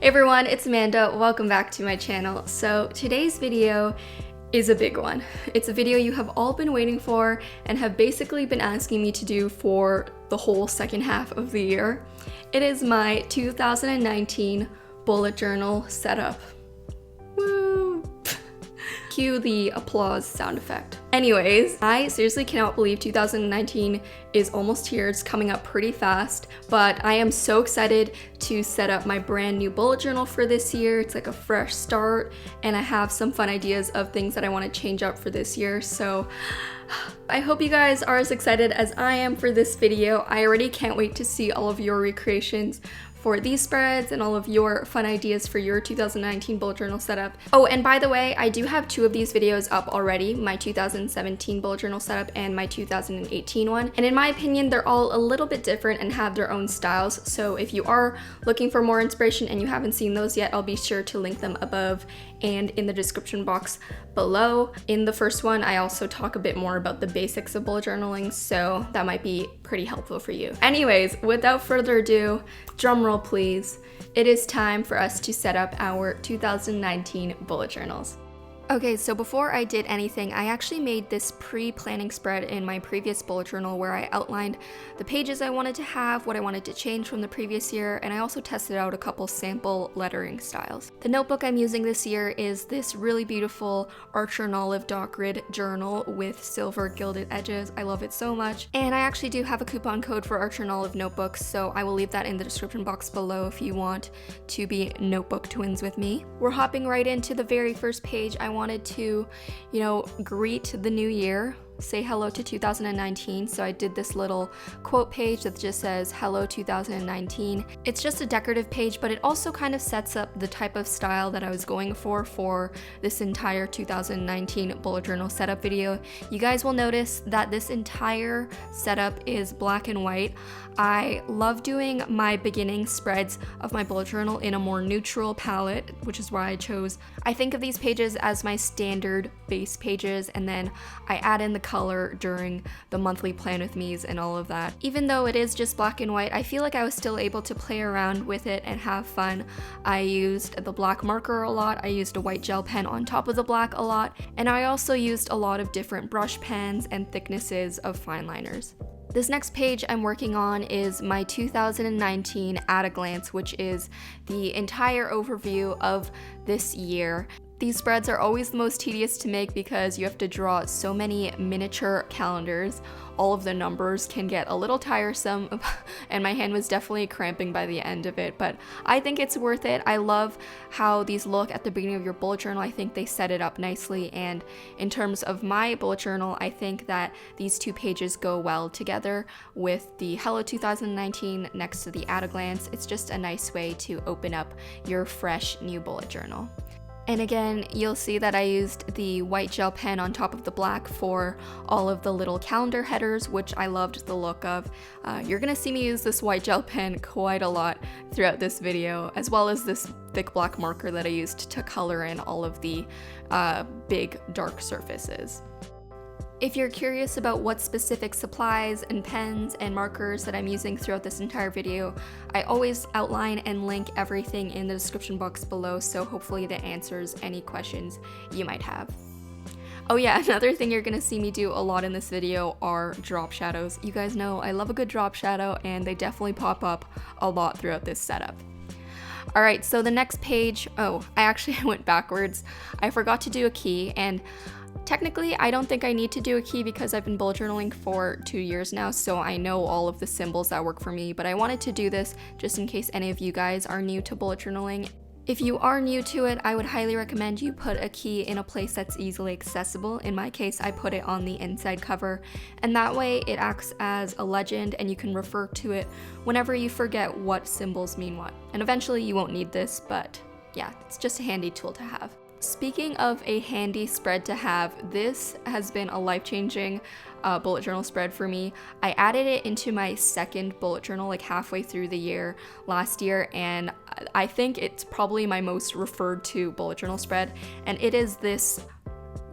everyone, it's Amanda. Welcome back to my channel. So today's video is a big one. It's a video you have all been waiting for and have basically been asking me to do for the whole second half of the year. It is my 2019 bullet journal setup. Woo! Cue the applause sound effect. Anyways, I seriously cannot believe 2019 is almost here. It's coming up pretty fast, but I am so excited to set up my brand new bullet journal for this year. It's like a fresh start, and I have some fun ideas of things that I want to change up for this year. So I hope you guys are as excited as I am for this video. I already can't wait to see all of your recreations for these spreads and all of your fun ideas for your 2019 bullet journal setup. Oh, and by the way, I do have two of these videos up already, my 2017 bullet journal setup and my 2018 one. And in my opinion, they're all a little bit different and have their own styles. So if you are looking for more inspiration and you haven't seen those yet, I'll be sure to link them above and in the description box below. In the first one, I also talk a bit more about the basics of bullet journaling, so that might be pretty helpful for you. Anyways, without further ado, drum roll please, it is time for us to set up our 2019 bullet journals. Okay, so before I did anything, I actually made this pre-planning spread in my previous bullet journal where I outlined the pages I wanted to have, what I wanted to change from the previous year, and I also tested out a couple sample lettering styles. The notebook I'm using this year is this really beautiful Archer and Olive dot grid journal with silver gilded edges. I love it so much. And I actually do have a coupon code for Archer and Olive notebooks, so I will leave that in the description box below if you want to be notebook twins with me. We're hopping right into the very first page. I wanted to, greet the new year, say hello to 2019. So I did this little quote page that just says hello 2019. It's just a decorative page, but it also kind of sets up the type of style that I was going for this entire 2019 bullet journal setup video. You guys will notice that this entire setup is black and white. I love doing my beginning spreads of my bullet journal in a more neutral palette, which is why I think of these pages as my standard base pages, and then I add in the color during the monthly plan with me's and all of that. Even though it is just black and white, I feel like I was still able to play around with it and have fun. I used the black marker a lot, I used a white gel pen on top of the black a lot, and I also used a lot of different brush pens and thicknesses of fine liners. This next page I'm working on is my 2019 at a glance, which is the entire overview of this year. These spreads are always the most tedious to make because you have to draw so many miniature calendars. All of the numbers can get a little tiresome, and my hand was definitely cramping by the end of it, but I think it's worth it. I love how these look at the beginning of your bullet journal. I think they set it up nicely, and in terms of my bullet journal, I think that these two pages go well together with the Hello 2019 next to the at a glance. It's just a nice way to open up your fresh new bullet journal. And again, you'll see that I used the white gel pen on top of the black for all of the little calendar headers, which I loved the look of. You're gonna see me use this white gel pen quite a lot throughout this video, as well as this thick black marker that I used to color in all of the big dark surfaces. If you're curious about what specific supplies and pens and markers that I'm using throughout this entire video, I always outline and link everything in the description box below, so hopefully that answers any questions you might have. Oh yeah, another thing you're gonna see me do a lot in this video are drop shadows. You guys know I love a good drop shadow, and they definitely pop up a lot throughout this setup. Alright, so the next page, I actually went backwards. I forgot to do a key, and technically, I don't think I need to do a key because I've been bullet journaling for 2 years now, so I know all of the symbols that work for me, but I wanted to do this just in case any of you guys are new to bullet journaling. If you are new to it, I would highly recommend you put a key in a place that's easily accessible. In my case, I put it on the inside cover, and that way it acts as a legend and you can refer to it whenever you forget what symbols mean what. And eventually you won't need this, but yeah, it's just a handy tool to have. Speaking of a handy spread to have, this has been a life-changing bullet journal spread for me. I added it into my second bullet journal like halfway through the year last year, and I think it's probably my most referred to bullet journal spread, and it is this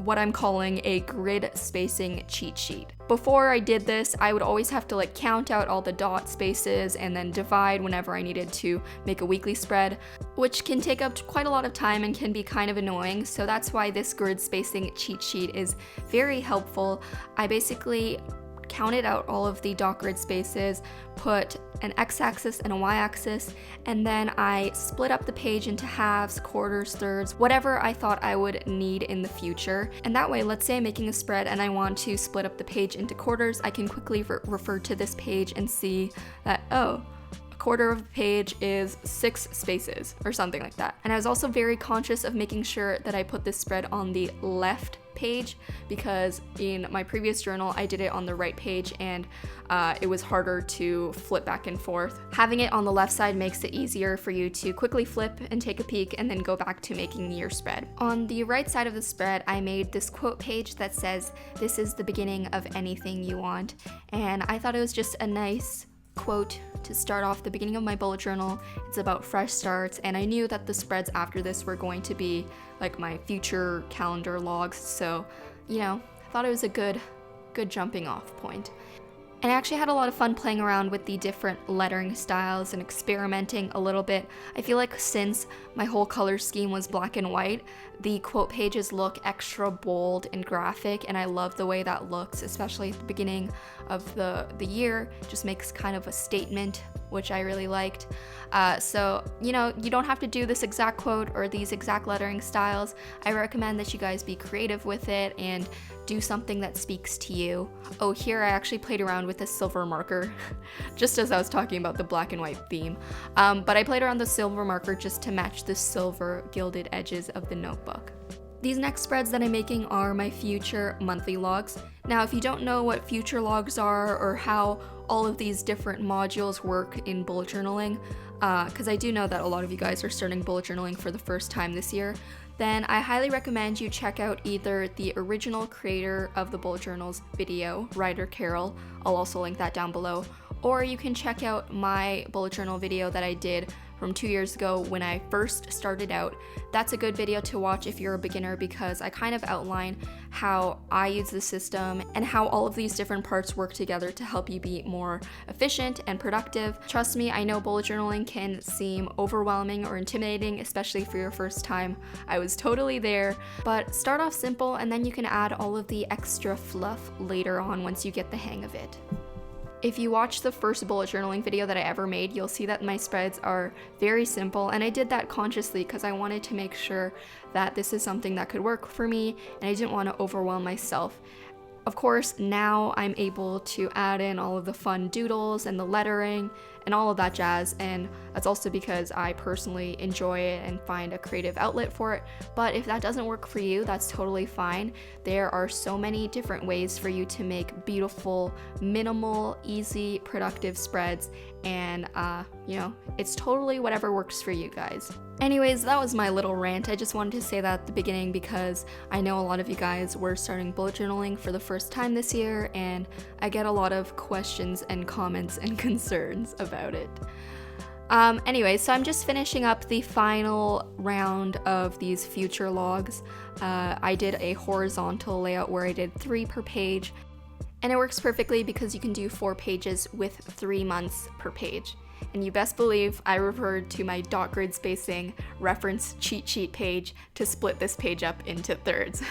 what I'm calling a grid spacing cheat sheet. Before I did this, I would always have to count out all the dot spaces and then divide whenever I needed to make a weekly spread, which can take up quite a lot of time and can be kind of annoying. So that's why this grid spacing cheat sheet is very helpful. I basically counted out all of the dot grid spaces, put an x-axis and a y-axis, and then I split up the page into halves, quarters, thirds, whatever I thought I would need in the future. And that way, let's say I'm making a spread and I want to split up the page into quarters, I can quickly refer to this page and see that, oh, a quarter of the page is 6 spaces or something like that. And I was also very conscious of making sure that I put this spread on the left page, because in my previous journal I did it on the right page and it was harder to flip back and forth. Having it on the left side makes it easier for you to quickly flip and take a peek and then go back to making your spread. On the right side of the spread, I made this quote page that says, "This is the beginning of anything you want," and I thought it was just a nice quote to start off the beginning of my bullet journal. It's about fresh starts, and I knew that the spreads after this were going to be my future calendar logs, so I thought it was a good jumping off point. And I actually had a lot of fun playing around with the different lettering styles and experimenting a little bit. I feel like since my whole color scheme was black and white, the quote pages look extra bold and graphic, and I love the way that looks, especially at the beginning of the year. It just makes kind of a statement, which I really liked. So you don't have to do this exact quote or these exact lettering styles. I recommend that you guys be creative with it and do something that speaks to you. Oh, here I actually played around with a silver marker, just as I was talking about the black and white theme. But I played around the silver marker just to match the silver gilded edges of the notebook. These next spreads that I'm making are my future monthly logs. Now, if you don't know what future logs are or how all of these different modules work in bullet journaling, because I do know that a lot of you guys are starting bullet journaling for the first time this year, then I highly recommend you check out either the original creator of the bullet journals video, Ryder Carroll, I'll also link that down below, or you can check out my bullet journal video that I did from 2 years ago when I first started out. That's a good video to watch if you're a beginner, because I kind of outline how I use the system and how all of these different parts work together to help you be more efficient and productive. Trust me, I know bullet journaling can seem overwhelming or intimidating, especially for your first time. I was totally there, but start off simple and then you can add all of the extra fluff later on once you get the hang of it. If you watch the first bullet journaling video that I ever made, you'll see that my spreads are very simple, and I did that consciously because I wanted to make sure that this is something that could work for me and I didn't want to overwhelm myself. Of course, now I'm able to add in all of the fun doodles and the lettering and all of that jazz, and that's also because I personally enjoy it and find a creative outlet for it. But if that doesn't work for you, that's totally fine. There are so many different ways for you to make beautiful, minimal, easy, productive spreads, and it's totally whatever works for you guys. Anyways, that was my little rant. I just wanted to say that at the beginning because I know a lot of you guys were starting bullet journaling for the first time this year, and I get a lot of questions and comments and concerns about it. Anyway, so I'm just finishing up the final round of these future logs. I did a horizontal layout where I did 3 per page, and it works perfectly because you can do 4 pages with 3 months per page. And you best believe I referred to my dot grid spacing reference cheat sheet page to split this page up into thirds.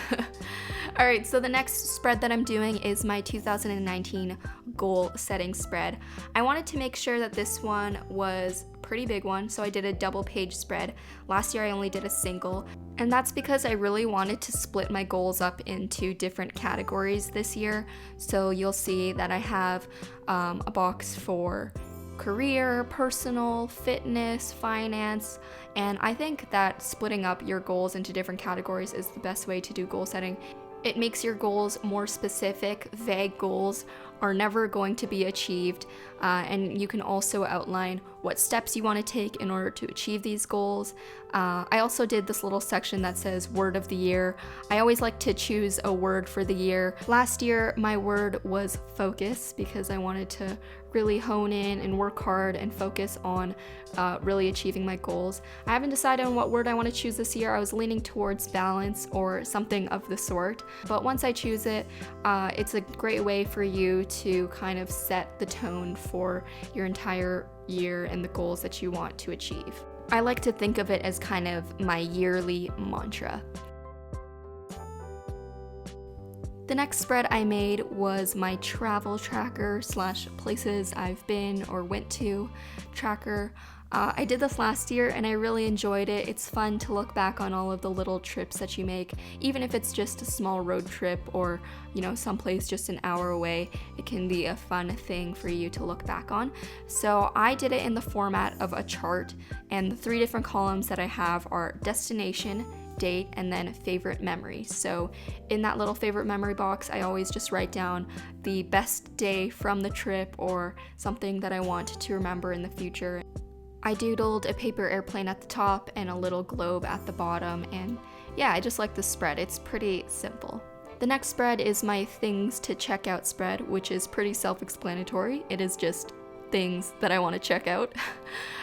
Alright, so the next spread that I'm doing is my 2019 goal setting spread. I wanted to make sure that this one was a pretty big one, so I did a double page spread. Last year I only did a single, and that's because I really wanted to split my goals up into different categories this year. So you'll see that I have a box for career, personal, fitness, finance, and I think that splitting up your goals into different categories is the best way to do goal setting. It makes your goals more specific. Vague goals are never going to be achieved, and you can also outline what steps you want to take in order to achieve these goals. I also did this little section that says word of the year. I always like to choose a word for the year. Last year my word was focus, because I wanted to really hone in and work hard and focus on really achieving my goals. I haven't decided on what word I want to choose this year. I was leaning towards balance or something of the sort, but once I choose it, it's a great way for you to kind of set the tone for your entire year and the goals that you want to achieve. I like to think of it as kind of my yearly mantra. The next spread I made was my travel tracker / places I've been or went to tracker. I did this last year and I really enjoyed it. It's fun to look back on all of the little trips that you make, even if it's just a small road trip or, someplace just an hour away. It can be a fun thing for you to look back on. So I did it in the format of a chart, and the 3 different columns that I have are destination, date, and then favorite memory. So in that little favorite memory box, I always just write down the best day from the trip or something that I want to remember in the future. I doodled a paper airplane at the top and a little globe at the bottom, and yeah, I just like this spread. It's pretty simple. The next spread is my things to check out spread, which is pretty self-explanatory. It is just things that I want to check out.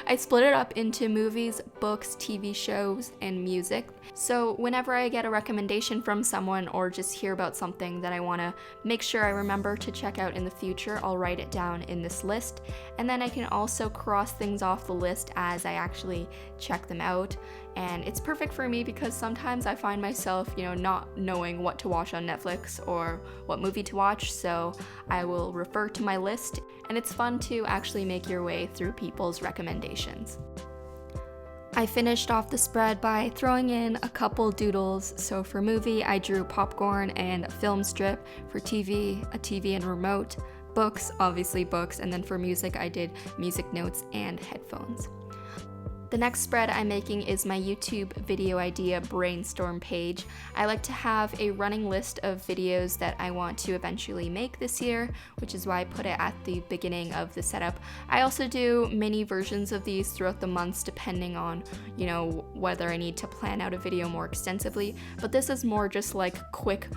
I split it up into movies, books, TV shows, and music. So whenever I get a recommendation from someone or just hear about something that I want to make sure I remember to check out in the future, I'll write it down in this list. And then I can also cross things off the list as I actually check them out. And it's perfect for me because sometimes I find myself, not knowing what to watch on Netflix or what movie to watch, so I will refer to my list, and it's fun to actually make your way through people's recommendations. I finished off the spread by throwing in a couple doodles. So for movie, I drew popcorn and a film strip. For TV, a TV and remote. Books, obviously books, and then for music, I did music notes and headphones. The next spread I'm making is my YouTube video idea brainstorm page. I like to have a running list of videos that I want to eventually make this year, which is why I put it at the beginning of the setup. I also do mini versions of these throughout the months depending on, whether I need to plan out a video more extensively, but this is more just like quick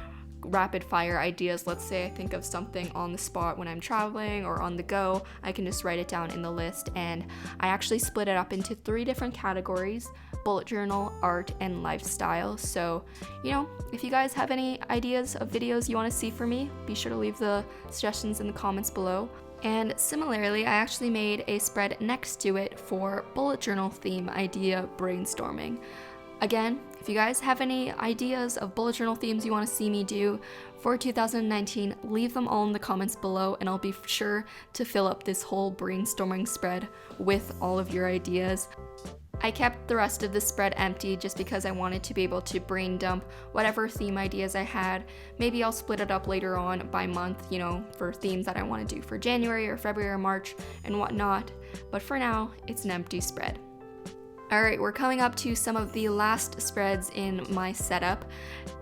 rapid fire ideas. Let's say I think of something on the spot when I'm traveling or on the go, I can just write it down in the list, and I actually split it up into 3 different categories: bullet journal, art, and lifestyle. So, if you guys have any ideas of videos you want to see from me, be sure to leave the suggestions in the comments below. And similarly, I actually made a spread next to it for bullet journal theme idea brainstorming. Again, if you guys have any ideas of bullet journal themes you want to see me do for 2019, leave them all in the comments below, and I'll be sure to fill up this whole brainstorming spread with all of your ideas. I kept the rest of the spread empty just because I wanted to be able to brain dump whatever theme ideas I had. Maybe I'll split it up later on by month, for themes that I want to do for January or February or March and whatnot. But for now, it's an empty spread. Alright, we're coming up to some of the last spreads in my setup.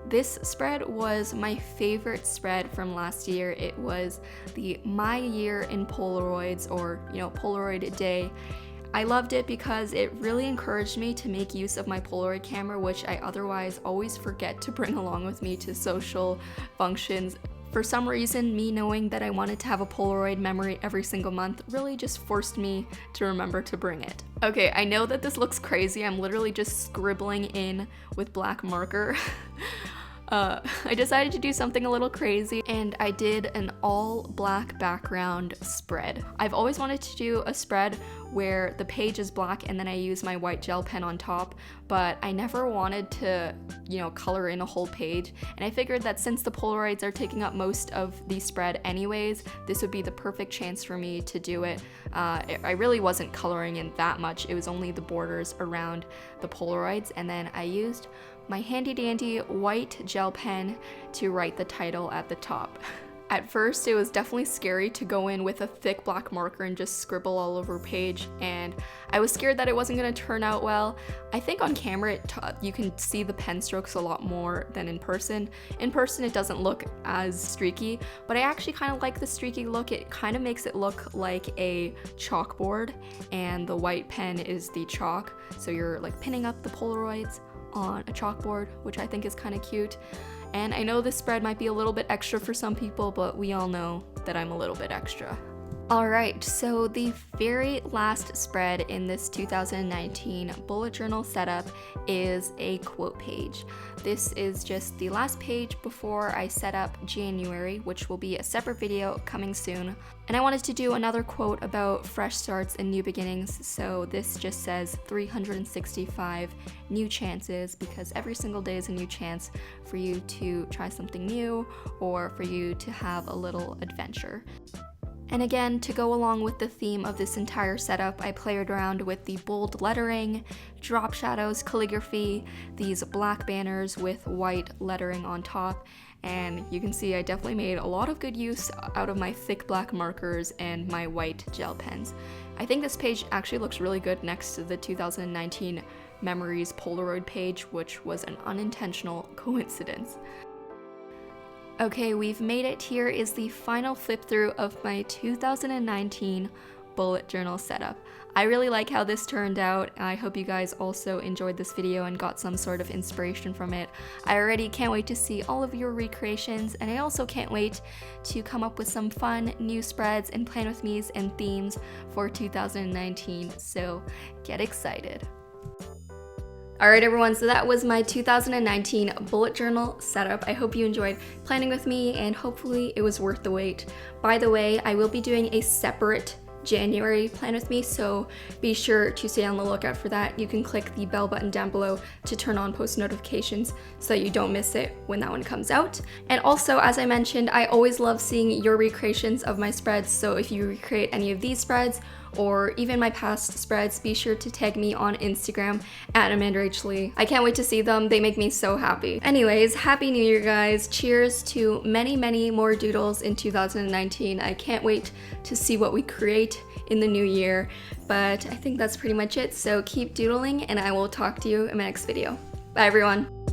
This spread was my favorite spread from last year. It was the My Year in Polaroids, or Polaroid Day. I loved it because it really encouraged me to make use of my Polaroid camera, which I otherwise always forget to bring along with me to social functions. For some reason, me knowing that I wanted to have a Polaroid memory every single month really just forced me to remember to bring it. Okay, I know that this looks crazy. I'm literally just scribbling in with black marker. I decided to do something a little crazy, and I did an all black background spread. I've always wanted to do a spread where the page is black and then I use my white gel pen on top, but I never wanted to, color in a whole page, and I figured that since the Polaroids are taking up most of the spread anyways, this would be the perfect chance for me to do it. I really wasn't coloring in that much, it was only the borders around the Polaroids, and then I used my handy dandy white gel pen to write the title at the top. At first, it was definitely scary to go in with a thick black marker and just scribble all over a page, and I was scared that it wasn't going to turn out well. I think on camera you can see the pen strokes a lot more than in person. In person, it doesn't look as streaky, but I actually kind of like the streaky look. It kind of makes it look like a chalkboard, and the white pen is the chalk, so you're like pinning up the Polaroids on a chalkboard, which I think is kind of cute. And I know this spread might be a little bit extra for some people, but we all know that I'm a little bit extra. Alright, so the very last spread in this 2019 bullet journal setup is a quote page. This is just the last page before I set up January, which will be a separate video coming soon. And I wanted to do another quote about fresh starts and new beginnings, so this just says 365 new chances, because every single day is a new chance for you to try something new or for you to have a little adventure. And again, to go along with the theme of this entire setup, I played around with the bold lettering, drop shadows, calligraphy, these black banners with white lettering on top, and you can see I definitely made a lot of good use out of my thick black markers and my white gel pens. I think this page actually looks really good next to the 2019 Memories Polaroid page, which was an unintentional coincidence. Okay, we've made it. Here is the final flip through of my 2019 bullet journal setup. I really like how this turned out. I hope you guys also enjoyed this video and got some sort of inspiration from it. I already can't wait to see all of your recreations, and I also can't wait to come up with some fun new spreads and plan with me's and themes for 2019, so get excited. Alright everyone, so that was my 2019 bullet journal setup. I hope you enjoyed planning with me, and hopefully it was worth the wait. By the way, I will be doing a separate January plan with me, so be sure to stay on the lookout for that. You can click the bell button down below to turn on post notifications so that you don't miss it when that one comes out. And also, as I mentioned, I always love seeing your recreations of my spreads, so if you recreate any of these spreads or even my past spreads, be sure to tag me on Instagram at AmandaRachelLee. I can't wait to see them. They make me so happy. Anyways, Happy New Year, guys. Cheers to many, many more doodles in 2019. I can't wait to see what we create in the new year, but I think that's pretty much it. So keep doodling, and I will talk to you in my next video. Bye, everyone.